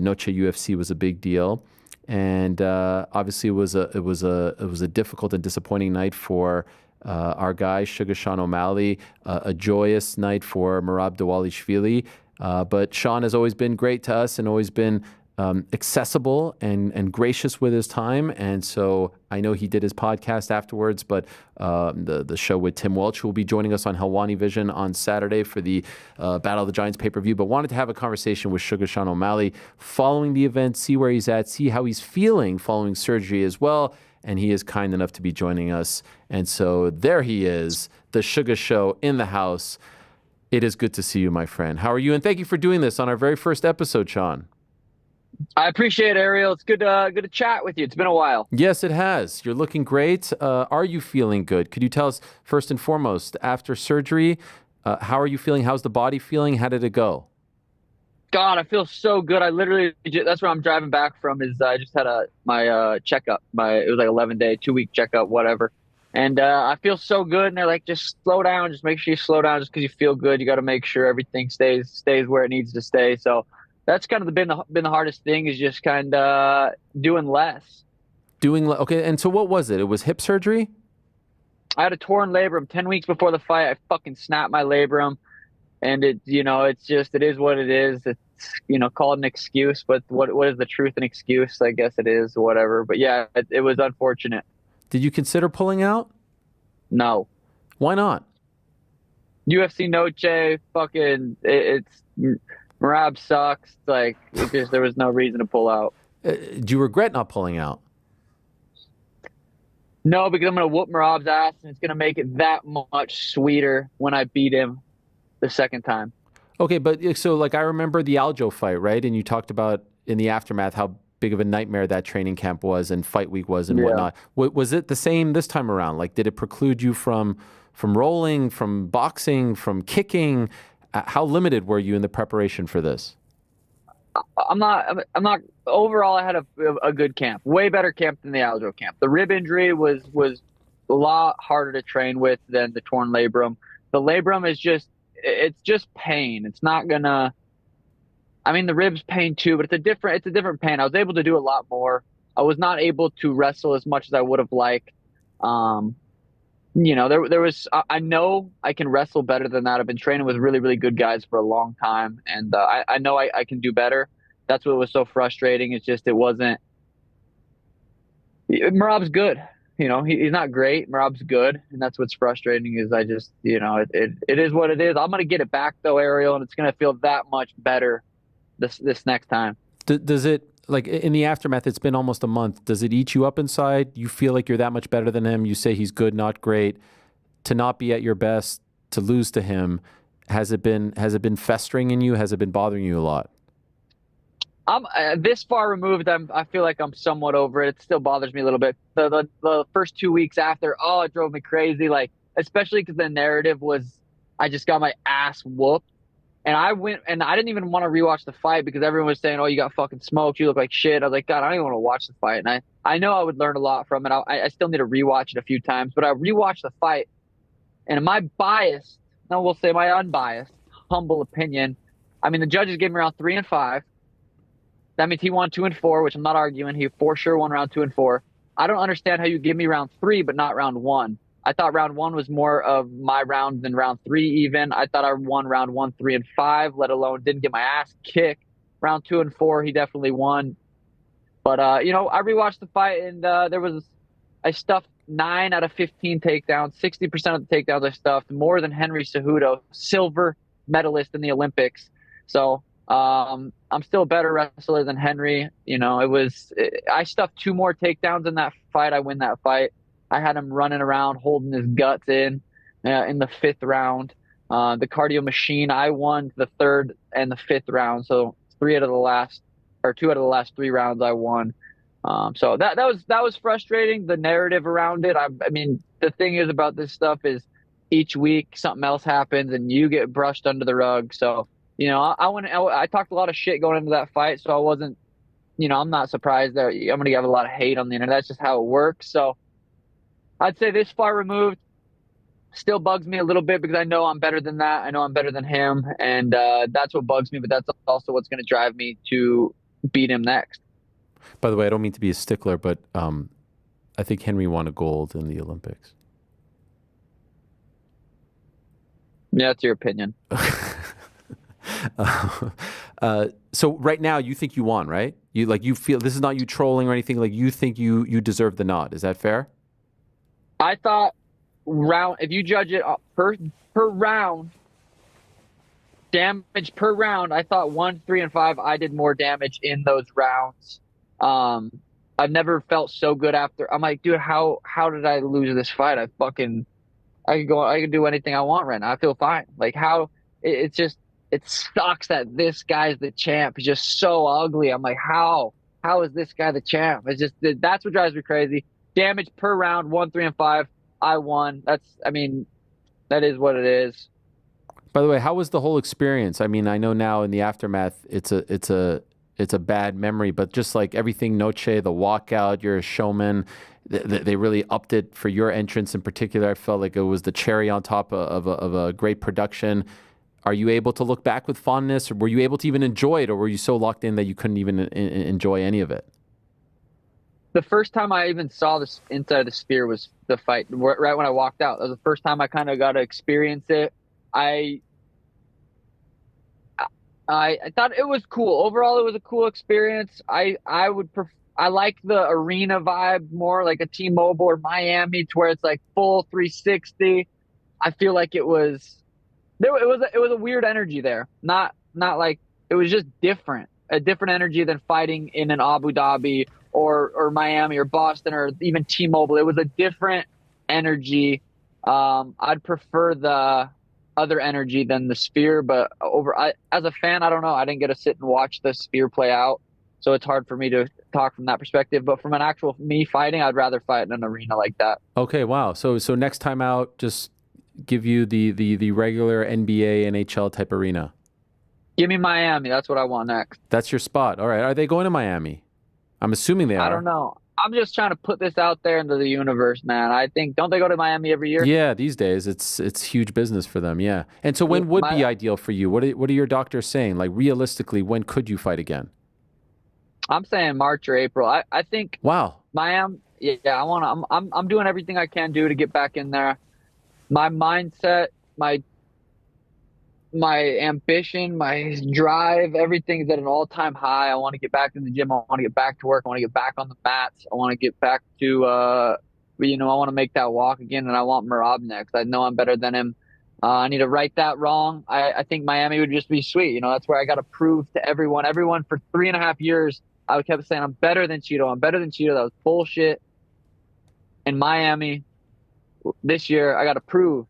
Noche UFC was a big deal, and obviously it was a difficult and disappointing night for our guy Suga Sean O'Malley. A joyous night for Merab Dvalishvili, but Sean has always been great to us and always been accessible and gracious with his time. And so I know he did his podcast afterwards, but the show with Tim Welch, who will be joining us on Helwani Vision on Saturday for the Battle of the Giants pay-per-view, but wanted to have a conversation with Suga Sean O'Malley following the event, see where he's at, see how he's feeling following surgery as well. And he is kind enough to be joining us. And so there he is, the Suga Show in the house. It is good to see you, my friend. How are you? And thank you for doing this on our very first episode, Sean. I appreciate it, Ariel. It's good to chat with you. It's been a while. Yes, it has. You're looking great. Are you feeling good? Could you tell us, first and foremost, after surgery, how are you feeling? How's the body feeling? How did it go? God, I feel so good. I literally, that's where I'm driving back from is I just had my checkup. It was like 11-day, 2-week checkup, whatever. And I feel so good. And they're like, just slow down. Just make sure you slow down just because you feel good. You got to make sure everything stays where it needs to stay. So that's kind of been the hardest thing is just kind of doing less. Okay, and so what was it? It was hip surgery? I had a torn labrum 10 weeks before the fight. I fucking snapped my labrum. And it is what it is. It's, call it an excuse, but what is the truth and excuse? I guess it is whatever. But yeah, it was unfortunate. Did you consider pulling out? No. Why not? UFC Noche, it's Merab sucks. Like, there was no reason to pull out. Do you regret not pulling out? No, because I'm going to whoop Merab's ass, and it's going to make it that much sweeter when I beat him the second time. Okay, but so like I remember the Aldo fight, right? And you talked about in the aftermath how big of a nightmare that training camp was and fight week was and whatnot. Was it the same this time around? Like, did it preclude you from rolling, from boxing, from kicking? How limited were you in the preparation for this? I'm not. Overall, I had a good camp, way better camp than the Aldo camp. The rib injury was a lot harder to train with than the torn labrum. The labrum is it's just pain. It's not gonna. I mean, the ribs pain too, but it's a different pain. I was able to do a lot more. I was not able to wrestle as much as I would have liked. There was. I know I can wrestle better than that. I've been training with really, really good guys for a long time, and I know I can do better. That's what was so frustrating. It's just it wasn't. Merab's good. He's not great. Merab's good, and that's what's frustrating. Is I just, it is what it is. I'm gonna get it back though, Ariel, and it's gonna feel that much better this next time. Does it, like in the aftermath? It's been almost a month. Does it eat you up inside? You feel like you're that much better than him. You say he's good, not great. To not be at your best, to lose to him, has it been festering in you? Has it been bothering you a lot? I'm this far removed. I feel like I'm somewhat over it. It still bothers me a little bit. The first 2 weeks after, it drove me crazy. Like, especially because the narrative was, I just got my ass whooped, and I went and I didn't even want to rewatch the fight because everyone was saying, "Oh, you got fucking smoked. You look like shit." I was like, God, I don't even want to watch the fight. And I know I would learn a lot from it. I still need to rewatch it a few times, but I rewatched the fight, and my biased, no, we'll say my unbiased, humble opinion. I mean, the judges gave me around 3 and 5. That means he won 2 and 4, which I'm not arguing. He for sure won round 2 and 4. I don't understand how you give me round 3, but not round 1. I thought round 1 was more of my round than round 3 even. I thought I won round 1, 3, and 5, let alone didn't get my ass kicked. Round 2 and 4, he definitely won. But, I rewatched the fight, and I stuffed 9 out of 15 takedowns. 60% of the takedowns I stuffed, more than Henry Cejudo, silver medalist in the Olympics. So I'm still a better wrestler than Henry. I stuffed 2 more takedowns in that fight. I win that fight. I had him running around, holding his guts in the 5th round. The cardio machine, I won the 3rd and the 5th round. So 2 out of the last 3 rounds I won. So that was frustrating. The narrative around it. I mean, the thing is about this stuff is each week something else happens and you get brushed under the rug. So, I talked a lot of shit going into that fight. So I wasn't, I'm not surprised that I'm going to get a lot of hate on the internet. That's just how it works. So I'd say this far removed still bugs me a little bit because I know I'm better than that. I know I'm better than him. And that's what bugs me. But that's also what's going to drive me to beat him next. By the way, I don't mean to be a stickler, but I think Henry won a gold in the Olympics. Yeah, that's your opinion. So right now, you think you won, right? You feel this is not you trolling or anything. Like you think you deserve the nod. Is that fair? I thought if you judge it per round, damage per round, I thought 1, 3, and 5, I did more damage in those rounds. I've never felt so good after. I'm like, dude, how did I lose this fight? I could do anything I want right now. I feel fine. Like it's just, it sucks that this guy's the champ. He's just so ugly. I'm like, how is this guy the champ? It's just, that's what drives me crazy. Damage per round, 1, 3, and 5. I won. That is what it is. By the way, how was the whole experience? I mean, I know now in the aftermath, it's a bad memory, but just like everything, Noche, the walkout, you're a showman. They really upped it for your entrance in particular. I felt like it was the cherry on top of a great production. Are you able to look back with fondness, or were you able to even enjoy it, or were you so locked in that you couldn't even enjoy any of it? The first time I even saw this inside the spear was the fight, right when I walked out. That was the first time I kind of got to experience it. I thought it was cool. Overall, it was a cool experience. I like the arena vibe more, like a T-Mobile or Miami, to where it's like full 360. I feel like it was a weird energy there. Not like, it was just different, a different energy than fighting in an Abu Dhabi or Miami or Boston or even T-Mobile. It was a different energy. I'd prefer the other energy than the spear, but as a fan, I don't know. I didn't get to sit and watch the spear play out, so it's hard for me to talk from that perspective. But from an actual me fighting, I'd rather fight in an arena like that. Okay, wow. So next time out, just give you the regular NBA, NHL type arena. Give me Miami. That's what I want next. That's your spot. All right. Are they going to Miami? I'm assuming they are. I don't know. I'm just trying to put this out there into the universe, man. I think, don't they go to Miami every year? Yeah, these days it's huge business for them. Yeah. And so when would be ideal for you? What are your doctors saying? Like realistically, when could you fight again? I'm saying March or April. I think. Wow. Miami. Yeah. I'm doing everything I can do to get back in there. My mindset, my ambition, my drive, everything's at an all-time high. I want to get back in the gym. I want to get back to work. I want to get back on the mats. I want to get back to, I want to make that walk again, and I want Merab next. I know I'm better than him. I need to right that wrong. I think Miami would just be sweet. That's where I got to prove to everyone. Everyone for 3.5 years, I kept saying, I'm better than Cheeto. I'm better than Cheeto. That was bullshit. In Miami this year, I got to prove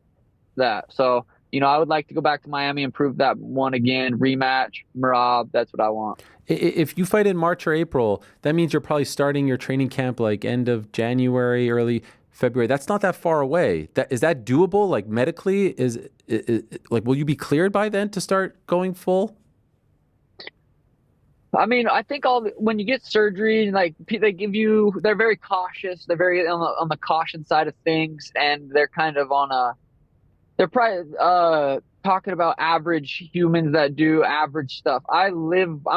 that. So, I would like to go back to Miami and prove that one again, rematch, Merab. That's what I want. If you fight in March or April, that means you're probably starting your training camp like end of January, early February. That's not that far away. Is that doable? Like medically, like, will you be cleared by then to start going full? I mean, I think when you get surgery, like they're very cautious. They're very on the caution side of things, and they're kind of they're probably talking about average humans that do average stuff. I'm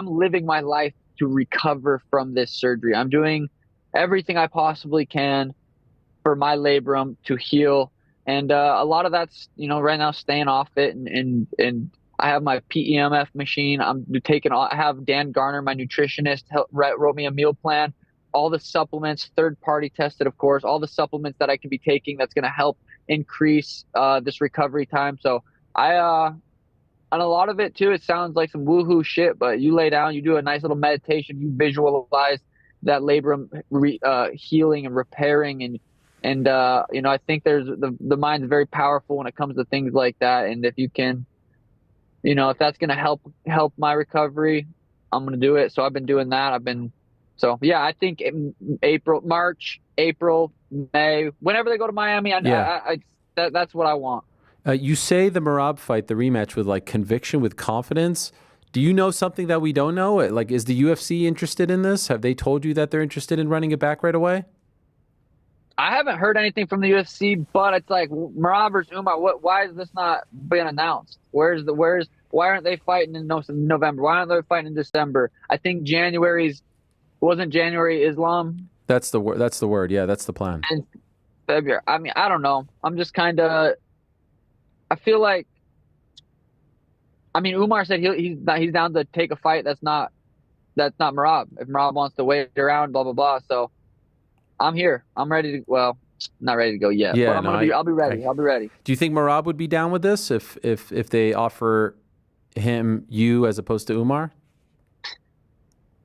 living my life to recover from this surgery. I'm doing everything I possibly can for my labrum to heal. And a lot of that's, right now staying off it. And I have my PEMF machine. I have Dan Garner, my nutritionist, wrote me a meal plan. All the supplements, third-party tested, of course, all the supplements that I can be taking that's going to help increase this recovery time. So on a lot of it too, it sounds like some woohoo shit, but you lay down, you do a nice little meditation, you visualize that labrum healing and repairing, and I think there's the mind's very powerful when it comes to things like that. And if you can, if that's going to help my recovery, I'm going to do it. So I've been doing that. So yeah, I think March, April, May, whenever they go to Miami, that's what I want. You say the Merab fight, the rematch, with like conviction, with confidence. Do you know something that we don't know? Like, is the UFC interested in this? Have they told you that they're interested in running it back right away? I haven't heard anything from the UFC, but it's like Merab versus Umar. Why is this not being announced? Why aren't they fighting in November? Why aren't they fighting in December? I think wasn't January Islam That's the word. That's the word. Yeah, that's the plan. and February. I mean, I don't know. I'm just kind of. I feel like. I mean, Umar said he's down to take a fight. That's not Merab. If Merab wants to wait around, blah blah blah. So I'm here. I'm ready to. Well, not ready to go yet, but Yeah, no, I'll be ready. I'll be ready. do you think Marab would be down with this if they offer him you as opposed to Umar?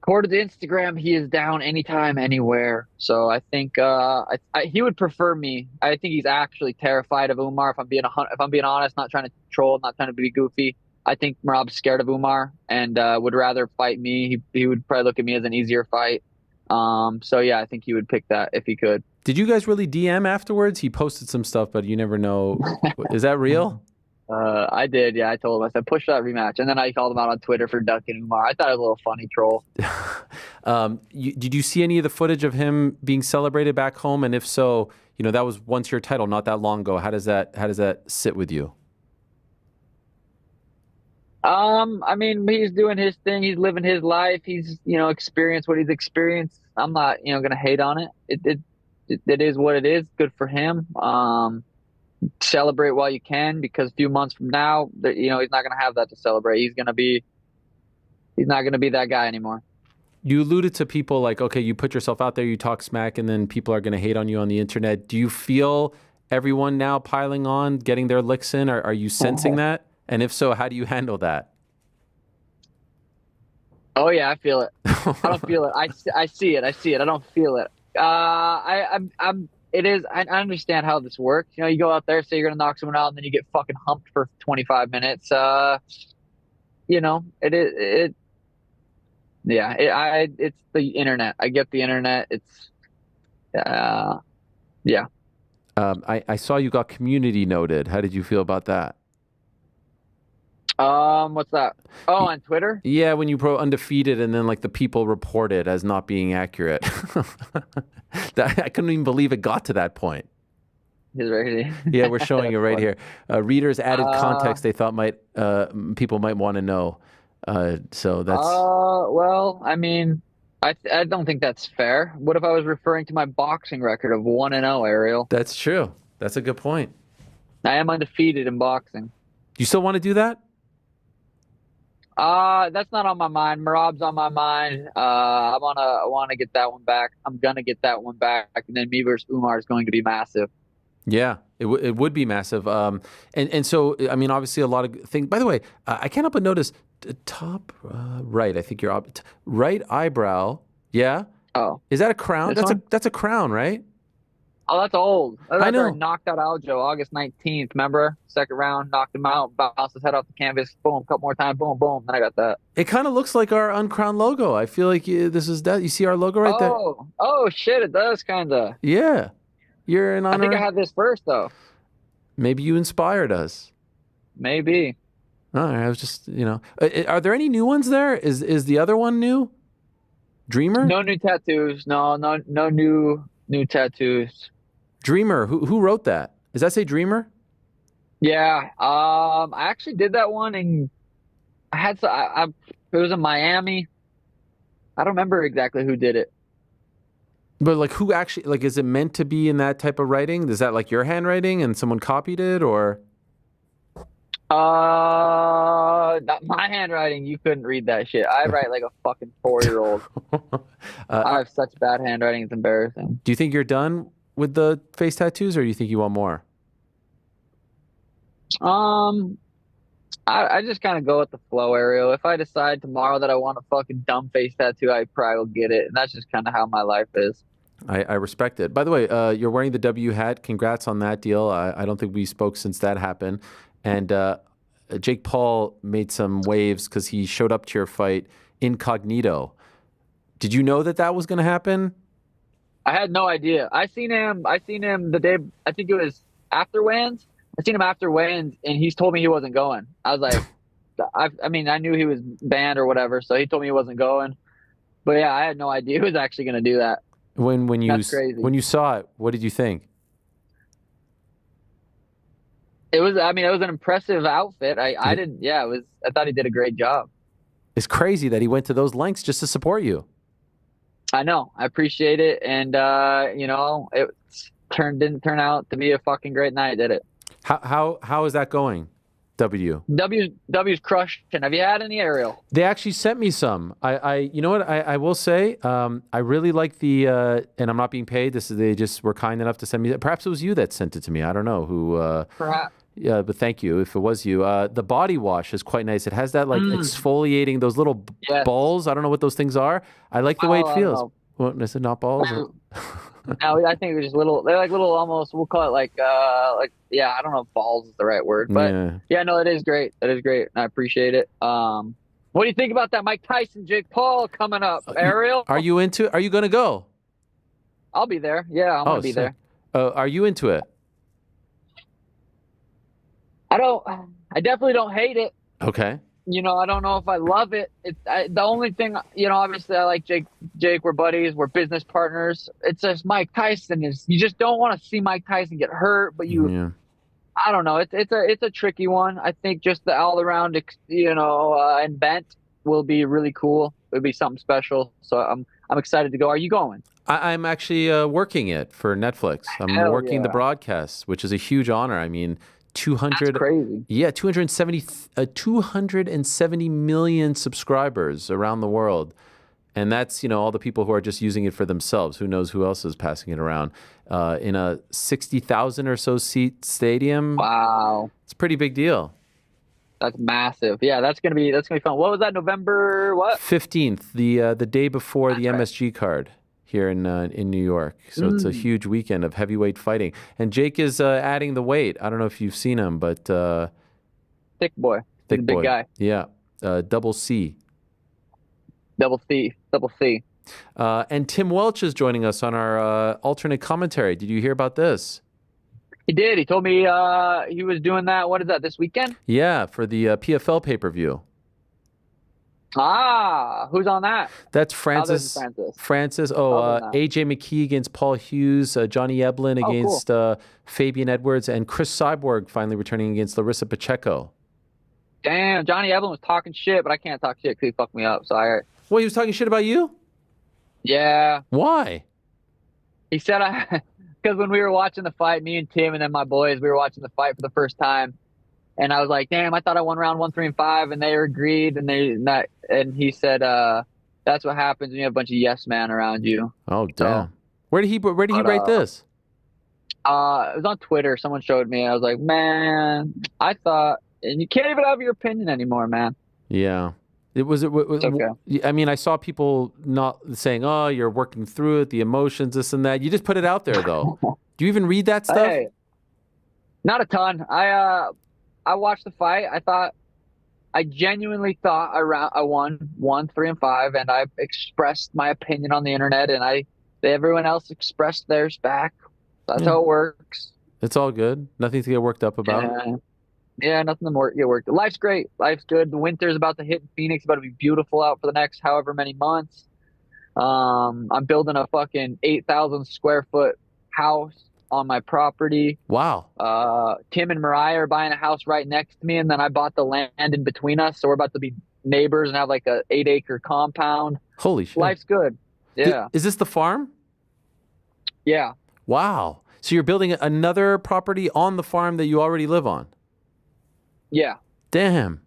According to Instagram, he is down anytime, anywhere. So I think he would prefer me. I think he's actually terrified of Umar. If I'm being honest, not trying to troll, not trying to be goofy. I think Merab's scared of Umar and would rather fight me. He would probably look at me as an easier fight. So yeah, I think he would pick that if he could. Did you guys really DM afterwards? He posted some stuff, but you never know. Is that real? I did, yeah. I told him, I said, push that rematch. And then I called him out on Twitter for ducking Umar. I thought it was a little funny troll. Did you see any of the footage of him being celebrated back home? And if so, that was once your title, not that long ago. How does that sit with you? I mean, he's doing his thing. He's living his life. He's, experienced what he's experienced. I'm not, gonna hate on it. It is what it is. Good for him. Celebrate while you can, because a few months from now, he's not gonna have that to celebrate. He's not gonna be that guy anymore. You alluded to people like, okay, you put yourself out there, you talk smack, and then people are going to hate on you on the internet. Do you feel everyone now piling on, getting their licks in? Are you sensing that? And if so, how do you handle that? Oh yeah, I feel it. I don't feel it. I see it. I see it. I don't feel it. I understand how this works. You go out there, say you're gonna knock someone out, and then you get fucking humped for 25 minutes. It's the internet. I get the internet. It's, yeah. I saw you got community noted. How did you feel about that? What's that? Oh, on Twitter? Yeah, when you wrote undefeated and then like the people report it as not being accurate. I couldn't even believe it got to that point. He's right. Yeah, we're showing it right here. Readers added context they thought people might want to know. So that's. Well, I mean, I don't think that's fair. What if I was referring to my boxing record of 1-0, Ariel? That's true. That's a good point. I am undefeated in boxing. You still want to do that? That's not on my mind. Merab's on my mind. I want to get that one back. I'm gonna get that one back, and then me versus Umar is going to be massive. Yeah, it would be massive. And so I mean, obviously, a lot of things. By the way, I can't help but notice top right. I think your right eyebrow. Yeah. Oh, is that a crown? That's a crown, right? Oh, that's old. I know. Knocked out Aldo August 19th. Remember? Second round, knocked him out, bounced his head off the canvas. Boom, couple more times. Boom, boom. Then I got that. It kind of looks like our uncrowned logo. I feel like this is that. You see our logo right there? Oh shit! It does kind of. Yeah, you're in honor. I think I had this first though. Maybe you inspired us. Maybe. Oh, I was just, are there any new ones there? Is the other one new? Dreamer? No new tattoos. No new tattoos. Dreamer. Who wrote that? Does that say Dreamer? Yeah. I actually did that one, and it was in Miami. I don't remember exactly who did it. But like, who actually, like, is it meant to be in that type of writing? Is that like your handwriting and someone copied it, or? Not my handwriting. You couldn't read that shit. I write like a fucking 4-year-old. I have such bad handwriting. It's embarrassing. Do you think you're done with the face tattoos, or do you think you want more? I just kind of go with the flow, Ariel. If I decide tomorrow that I want a fucking dumb face tattoo, I probably will get it, and that's just kind of how my life is. I respect it. By the way, you're wearing the W hat. Congrats on that deal. I don't think we spoke since that happened. And Jake Paul made some waves because he showed up to your fight incognito. Did you know that was going to happen? I had no idea. I seen him the day, I think it was after weigh-ins. I seen him after weigh-ins, and he's told me he wasn't going. I was like, I mean, I knew he was banned or whatever, so he told me he wasn't going. But yeah, I had no idea he was actually going to do that. That's crazy. when you saw it, what did you think? It was, I mean, it was an impressive outfit. I didn't, yeah, it was, I thought he did a great job. It's crazy that he went to those lengths just to support you. I know. I appreciate it. And, it didn't turn out to be a fucking great night, did it? How is that going? W's crushing. Have you had any, Ariel? They actually sent me some. You know what? I will say, I really like the, and I'm not being paid. They just were kind enough to send me. Perhaps it was you that sent it to me. I don't know who. Perhaps. Yeah, but thank you if it was you. The body wash is quite nice. It has that like exfoliating those little balls. I don't know what those things are. I like the way it feels. Well, is it not balls? No, I think they're just little. They're like little, almost. We'll call it yeah. I don't know if balls is the right word, but yeah, no, it is great. That is great. I appreciate it. What do you think about that Mike Tyson, Jake Paul coming up, Ariel? Are you into? Are you going to go? I'll be there. Yeah, I'm gonna be there. Are you into it? I definitely don't hate it. Okay. I don't know if I love it. The only thing, obviously I like Jake. We're buddies. We're business partners. It's just Mike Tyson you just don't want to see Mike Tyson get hurt, but I don't know. It's a tricky one. I think just the all around, event will be really cool. It'll be something special. So I'm excited to go. Are you going? I'm actually working it for Netflix. I'm working the broadcast, which is a huge honor. I mean, 200. That's crazy. Yeah, 270 million subscribers around the world. And that's, all the people who are just using it for themselves. Who knows who else is passing it around? In a 60,000 or so seat stadium. Wow. It's a pretty big deal. That's massive. Yeah, that's gonna be fun. What was that? November what? 15th, the day before the MSG card here in New York. So it's a huge weekend of heavyweight fighting. And Jake is adding the weight. I don't know if you've seen him, but thick boy. Big guy. Yeah. Double C. Double C. And Tim Welch is joining us on our alternate commentary. Did you hear about this? He did. He told me he was doing that. What is that, this weekend? Yeah, for the PFL pay-per-view. Ah, who's on that? That's Francis. AJ McKee against Paul Hughes, Johnny Eblin against Fabian Edwards, and Chris Cyborg finally returning against Larissa Pacheco. Damn, Johnny Eblin was talking shit, but I can't talk shit because he fucked me up. So Well, he was talking shit about you? Yeah. Why? He said because when we were watching the fight, me and Tim and then my boys, we were watching the fight for the first time. And I was like, damn, I thought I won round 1, 3, and 5, and they agreed, and he said, that's what happens when you have a bunch of yes man around you. Oh, damn. So, where did he write this? It was on Twitter. Someone showed me. I was like, man, I thought, and you can't even have your opinion anymore, man. Yeah. It's okay. I mean, I saw people not saying, oh, you're working through it, the emotions, this and that. You just put it out there, though. Do you even read that stuff? Hey, not a ton. I watched the fight. I genuinely thought I won 1, 3, and 5, and I expressed my opinion on the internet, and everyone else expressed theirs back. That's how it works. It's all good. Nothing to get worked up about. Yeah, nothing to get worked. Life's great. Life's good. The winter's about to hit in Phoenix. About to be beautiful out for the next however many months. I'm building a fucking 8,000 square foot house on my property. Wow. Tim and Mariah are buying a house right next to me, and then I bought the land in between us, so we're about to be neighbors and have like a 8-acre compound. Holy shit. Life's good. Yeah. Is this the farm? Yeah. Wow. So you're building another property on the farm that you already live on? Yeah. Damn.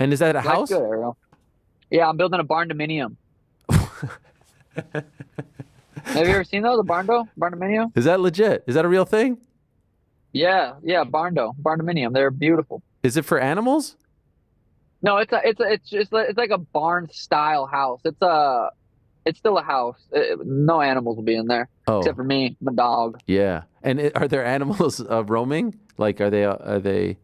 And is that a house? Good, Ariel. Yeah, I'm building a barn dominium. Have you ever seen those? A barn-dominium? Is that legit? Is that a real thing? Yeah, barn-dominium. They're beautiful. Is it for animals? No, it's like a barn style house. It's still a house. No animals will be in there except for me, my dog. Yeah. And are there animals roaming? Like, are they?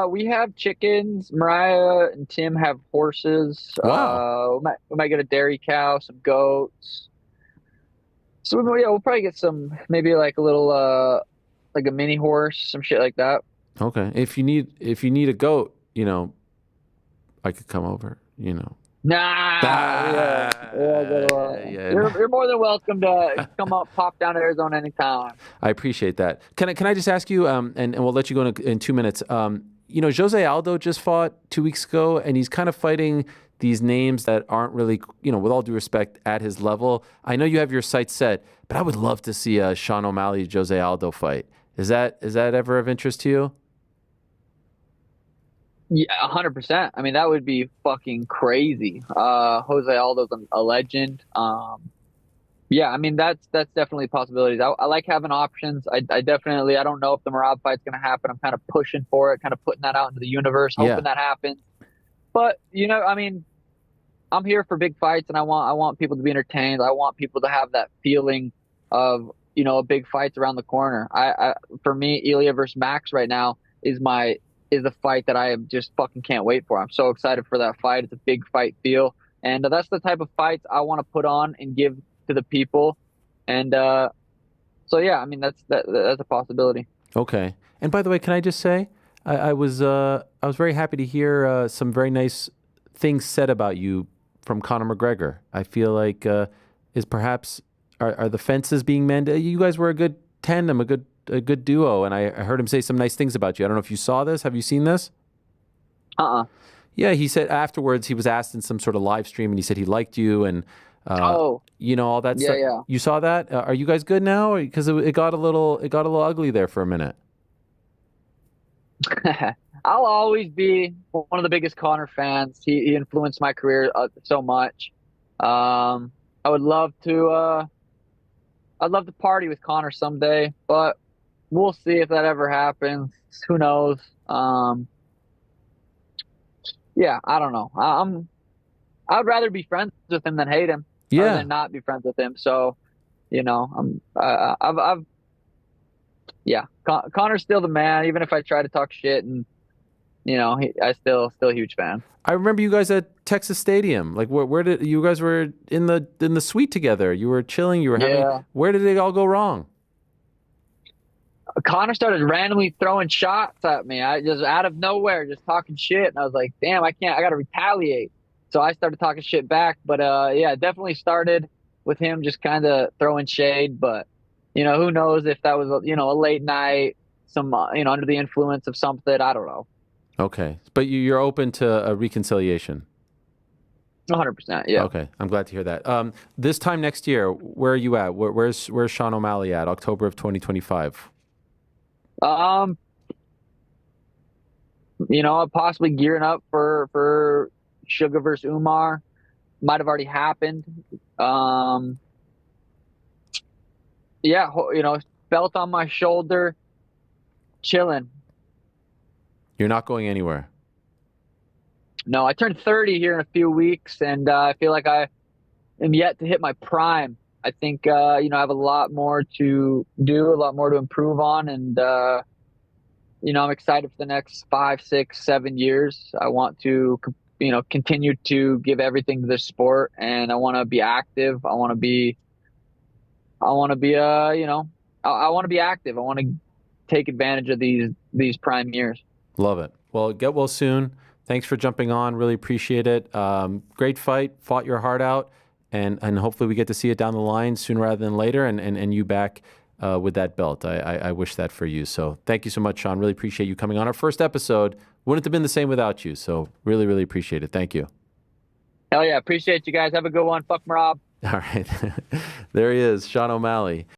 We have chickens. Mariah and Tim have horses. Wow. We might get a dairy cow, some goats. So we'll probably get maybe like a little, like a mini horse, some shit like that. Okay. If you need a goat, I could come over, Nah, Ah, yeah. you're more than welcome to come up, pop down to Arizona anytime. I appreciate that. Can I just ask you, and we'll let you go in 2 minutes. Jose Aldo just fought 2 weeks ago, and he's kind of fighting these names that aren't really, with all due respect, at his level. I know you have your sights set, but I would love to see a Sean O'Malley Jose Aldo fight. Is that ever of interest to you? Yeah, 100%. I mean, that would be fucking crazy. Jose Aldo's a legend. Yeah, I mean that's definitely possibilities. I like having options. I definitely I don't know if the Merab fight's gonna happen. I'm kind of pushing for it, kind of putting that out into the universe, Yeah. hoping that happens. But I mean, I'm here for big fights, and I want people to be entertained. I want people to have that feeling of a big fight's around the corner. For me, Ilya versus Max right now is the fight that I just fucking can't wait for. I'm so excited for that fight. It's a big fight feel, and that's the type of fights I want to put on and give to the people. And so yeah, I mean that's a possibility. Okay. And by the way, can I just say, I was very happy to hear some very nice things said about you from Conor McGregor. I feel like is perhaps are the fences being mended? You guys were a good tandem, a good duo, and I heard him say some nice things about you. I don't know if you saw this. Have you seen this? Uh-uh. Yeah, he said afterwards he was asked in some sort of live stream, and he said he liked you and Oh, all that yeah, stuff. yeah. You saw that? Are you guys good now? Because it got a little ugly there for a minute. I'll always be one of the biggest Connor fans. He influenced my career so much. I would love to I'd love to party with Connor someday, but we'll see if that ever happens. Who knows? Yeah, I don't know. I'd rather be friends with him than hate him, or Yeah. than not be friends with him. So, I've yeah, Connor's still the man, even if I try to talk shit, and I still a huge fan. I remember you guys at Texas Stadium. Like, where did you guys were in the suite together? You were chilling. You were having. Yeah, Where did it all go wrong? Connor started randomly throwing shots at me. I just out of nowhere, just talking shit, and I was like, "Damn, I can't. I got to retaliate." So I started talking shit back. But yeah, it definitely started with him just kind of throwing shade. But who knows if that was a late night, some under the influence of something. I don't know. Okay, but you're open to a reconciliation. 100%. Yeah. Okay, I'm glad to hear that. This time next year, where are you at? Where's Sean O'Malley at? October of 2025. Um, possibly gearing up for Sugar versus Umar. Might have already happened. Um, yeah, belt on my shoulder, chilling. You're not going anywhere. No, I turned 30 here in a few weeks, and I feel like I am yet to hit my prime. I think I have a lot more to do, a lot more to improve on, and I'm excited for the next 5, 6, 7 years. I want to continue to give everything to the sport, and I want to be active. I want to be I want to be I want to be active. I want to take advantage of these prime years. Love it. Well, get well soon. Thanks for jumping on. Really appreciate it. Great fight. Fought your heart out. And hopefully we get to see it down the line sooner rather than later and you back with that belt. I wish that for you. So thank you so much, Sean. Really appreciate you coming on our first episode. Wouldn't have been the same without you. So really, really appreciate it. Thank you. Hell yeah. Appreciate you guys. Have a good one. Fuck Merab. All right. There he is, Sean O'Malley.